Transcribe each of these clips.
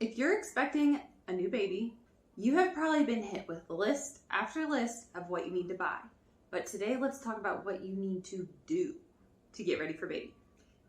If you're expecting a new baby, you have probably been hit with list after list of what you need to buy. But today, let's talk about what you need to do to get ready for baby.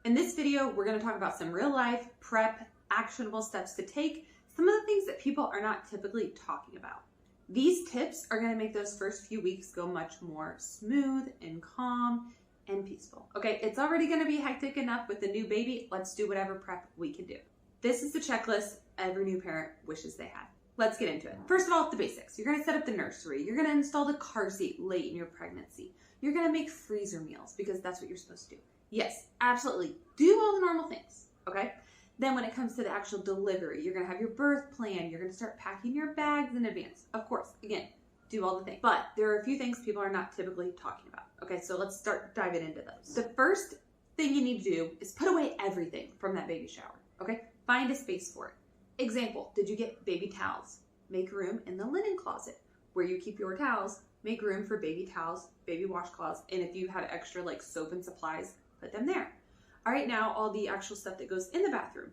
In this video, we're going to talk about some real life prep, actionable steps to take, some of the things that people are not typically talking about. These tips are going to make those first few weeks go much more smooth and calm and peaceful. Okay, it's already going to be hectic enough with the new baby. Let's do whatever prep we can do. This is the checklist every new parent wishes they had. Let's get into it. First of all, the basics. You're going to set up the nursery. You're going to install the car seat late in your pregnancy. You're going to make freezer meals because that's what you're supposed to do. Yes, absolutely. Do all the normal things, okay? Then when it comes to the actual delivery, you're going to have your birth plan. You're going to start packing your bags in advance. Of course, again, do all the things. But there are a few things people are not typically talking about. Okay, so let's start diving into those. The first thing you need to do is put away everything from that baby shower, okay? Find a space for it. Example, did you get baby towels? Make room in the linen closet. Where you keep your towels, make room for baby towels, baby washcloths, and if you had extra like soap and supplies, put them there. All right, now all the actual stuff that goes in the bathroom,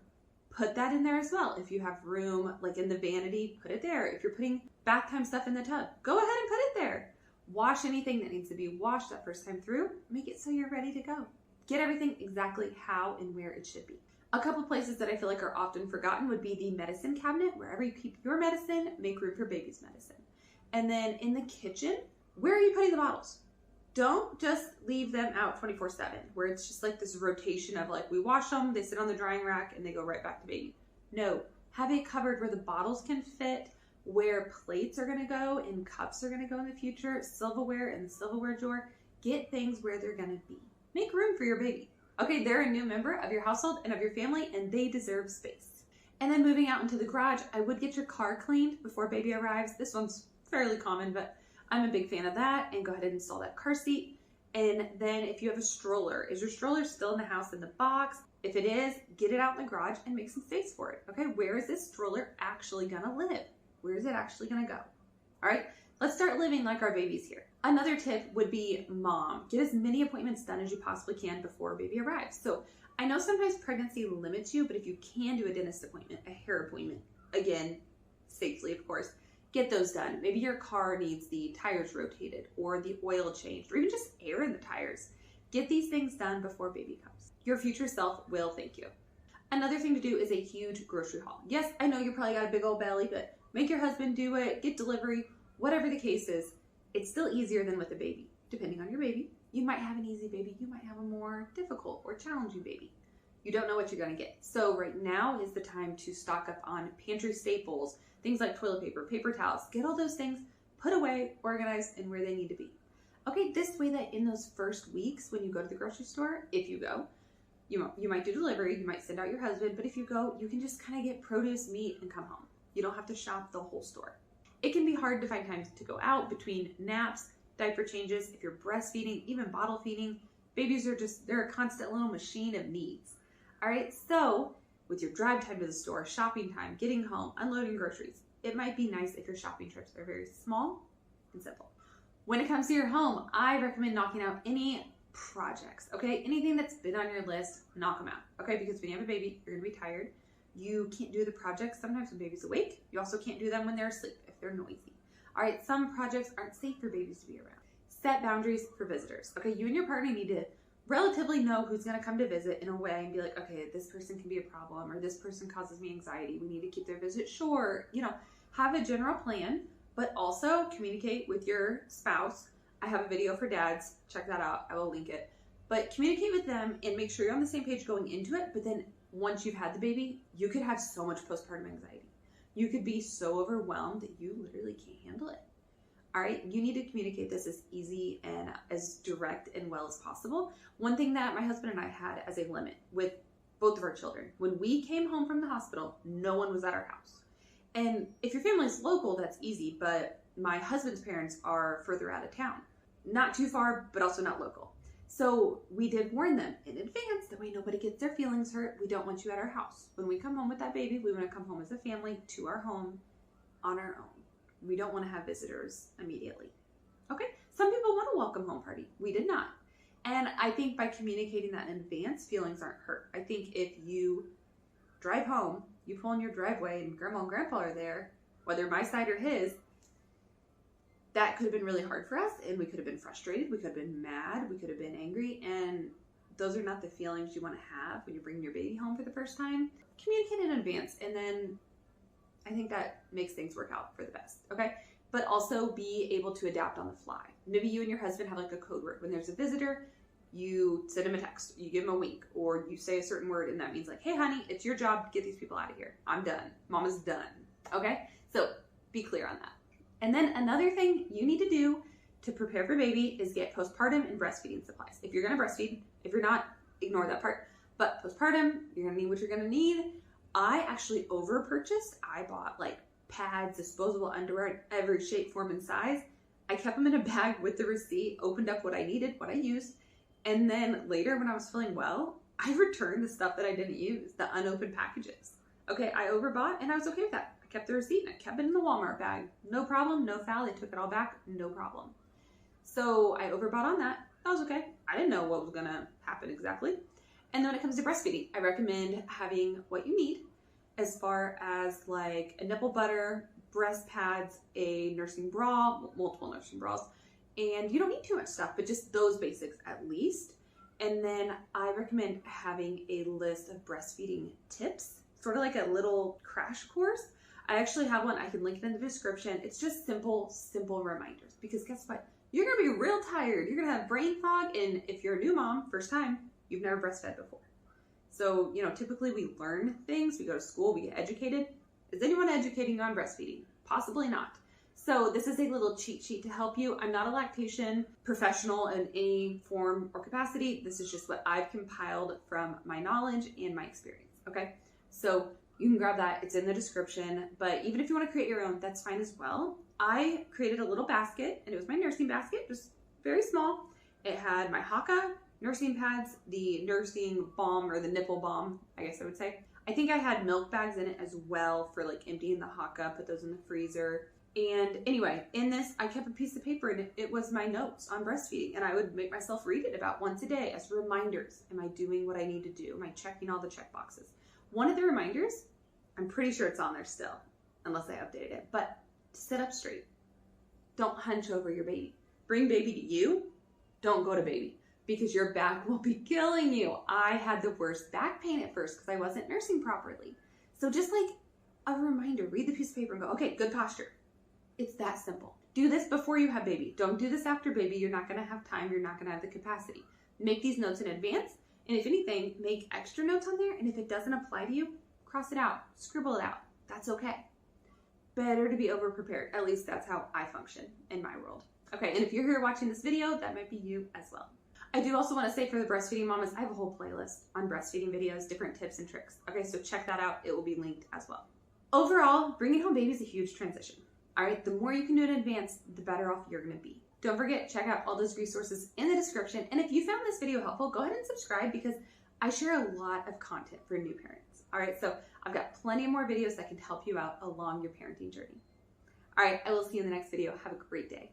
put that in there as well. If you have room like in the vanity, put it there. If you're putting bath time stuff in the tub, go ahead and put it there. Wash anything that needs to be washed that first time through, make it so you're ready to go. Get everything exactly how and where it should be. A couple places that I feel like are often forgotten would be the medicine cabinet. Wherever you keep your medicine, make room for baby's medicine. And then in the kitchen, where are you putting the bottles? Don't just leave them out 24/7, where it's just like this rotation of like, we wash them, they sit on the drying rack, and they go right back to baby. No, have a cupboard where the bottles can fit, where plates are gonna go and cups are gonna go in the future, silverware in the silverware drawer. Get things where they're gonna be. Make room for your baby. Okay, they're a new member of your household and of your family, and they deserve space. And then moving out into the garage, I would get your car cleaned before baby arrives. This one's fairly common, but I'm a big fan of that. And go ahead and install that car seat. And then if you have a stroller, is your stroller still in the house in the box? If it is, get it out in the garage and make some space for it. Okay, where is this stroller actually gonna live? Where is it actually gonna go? All right, let's start living like our baby's here. Another tip would be mom. Get as many appointments done as you possibly can before baby arrives. So I know sometimes pregnancy limits you, but if you can do a dentist appointment, a hair appointment, again, safely of course, get those done. Maybe your car needs the tires rotated or the oil changed or even just air in the tires. Get these things done before baby comes. Your future self will thank you. Another thing to do is a huge grocery haul. Yes, I know you probably got a big old belly, but make your husband do it, get delivery, whatever the case is. It's still easier than with a baby, depending on your baby. You might have an easy baby, you might have a more difficult or challenging baby. You don't know what you're gonna get. So right now is the time to stock up on pantry staples, things like toilet paper, paper towels, get all those things put away, organized, and where they need to be. Okay, this way that in those first weeks when you go to the grocery store, if you go, you might do delivery, you might send out your husband, but if you go, you can just kind of get produce, meat, and come home. You don't have to shop the whole store. It can be hard to find time to go out between naps, diaper changes, if you're breastfeeding, even bottle feeding. Babies are they're a constant little machine of needs. All right, so with your drive time to the store, shopping time, getting home, unloading groceries, it might be nice if your shopping trips are very small and simple. When it comes to your home, I recommend knocking out any projects, okay? Anything that's been on your list, knock them out, okay? Because when you have a baby, you're gonna be tired. You can't do the projects sometimes when baby's awake. You also can't do them when they're asleep if they're noisy. All right, some projects aren't safe for babies to be around. Set boundaries for visitors. Okay, you and your partner need to relatively know who's gonna come to visit in a way and be like, okay, this person can be a problem or this person causes me anxiety. We need to keep their visit short. You know, have a general plan, but also communicate with your spouse. I have a video for dads. Check that out. I will link it. But communicate with them and make sure you're on the same page going into it, but then once you've had the baby, you could have so much postpartum anxiety. You could be so overwhelmed that you literally can't handle it. All right, you need to communicate this as easy and as direct and well as possible. One thing that my husband and I had as a limit with both of our children, when we came home from the hospital, no one was at our house. And if your family's local, that's easy, but my husband's parents are further out of town. Not too far, but also not local. So we did warn them in advance, that way nobody gets their feelings hurt. We don't want you at our house. When we come home with that baby, we want to come home as a family to our home on our own. We don't want to have visitors immediately. Okay, some people want a welcome home party. We did not. And I think by communicating that in advance, feelings aren't hurt. I think if you drive home you pull in your driveway and grandma and grandpa are there, whether my side or his, that could have been really hard for us, and we could have been frustrated, we could have been mad, we could have been angry, and those are not the feelings you want to have when you're bringing your baby home for the first time. Communicate in advance, and then I think that makes things work out for the best, okay? But also be able to adapt on the fly. Maybe you and your husband have like a code word. When there's a visitor, you send him a text, you give him a wink, or you say a certain word, and that means like, hey honey, it's your job to get these people out of here. I'm done. Mama's done, okay? So be clear on that. And then another thing you need to do to prepare for baby is get postpartum and breastfeeding supplies. If you're gonna breastfeed, if you're not, ignore that part. But postpartum, you're gonna need what you're gonna need. I actually over purchased. I bought like pads, disposable underwear in every shape, form, and size. I kept them in a bag with the receipt, opened up what I needed, what I used, and then later when I was feeling well, I returned the stuff that I didn't use, the unopened packages. Okay, I overbought and I was okay with that. I kept the receipt and I kept it in the Walmart bag. No problem, no foul. They took it all back, no problem. So I overbought on that. That was okay. I didn't know what was gonna happen exactly. And then when it comes to breastfeeding, I recommend having what you need as far as like a nipple butter, breast pads, a nursing bra, multiple nursing bras, and you don't need too much stuff, but just those basics at least. And then I recommend having a list of breastfeeding tips, sort of like a little crash course. I actually have one. I can link it in the description. It's just simple reminders, because guess what? You're gonna be real tired. You're gonna have brain fog, and if you're a new mom, first time, you've never breastfed before. So, you know, typically we learn things, we go to school, we get educated. Is anyone educating you on breastfeeding? Possibly not. So this is a little cheat sheet to help you. I'm not a lactation professional in any form or capacity. This is just what I've compiled from my knowledge and my experience, okay? So you can grab that, it's in the description, but even if you want to create your own, that's fine as well. I created a little basket, and it was my nursing basket, just very small. It had my Haka, nursing pads, the nursing balm, or the nipple balm, I guess I would say. I think I had milk bags in it as well for like emptying the Haka, put those in the freezer. And anyway, in this, I kept a piece of paper, and it was my notes on breastfeeding, and I would make myself read it about once a day as reminders. Am I doing what I need to do? Am I checking all the check boxes? One of the reminders, I'm pretty sure it's on there still, unless I updated it, but sit up straight. Don't hunch over your baby. Bring baby to you. Don't go to baby, because your back will be killing you. I had the worst back pain at first because I wasn't nursing properly. So just like a reminder, read the piece of paper and go, okay, good posture. It's that simple. Do this before you have baby. Don't do this after baby. You're not gonna have time. You're not gonna have the capacity. Make these notes in advance. And if anything, make extra notes on there. And if it doesn't apply to you, cross it out, scribble it out. That's okay. Better to be over-prepared. At least that's how I function in my world. Okay, and if you're here watching this video, that might be you as well. I do also want to say for the breastfeeding mamas, I have a whole playlist on breastfeeding videos, different tips and tricks. Okay, so check that out. It will be linked as well. Overall, bringing home baby is a huge transition. All right, the more you can do in advance, the better off you're going to be. Don't forget, check out all those resources in the description. And if you found this video helpful, go ahead and subscribe, because I share a lot of content for new parents. All right, so I've got plenty more videos that can help you out along your parenting journey. All right, I will see you in the next video. Have a great day.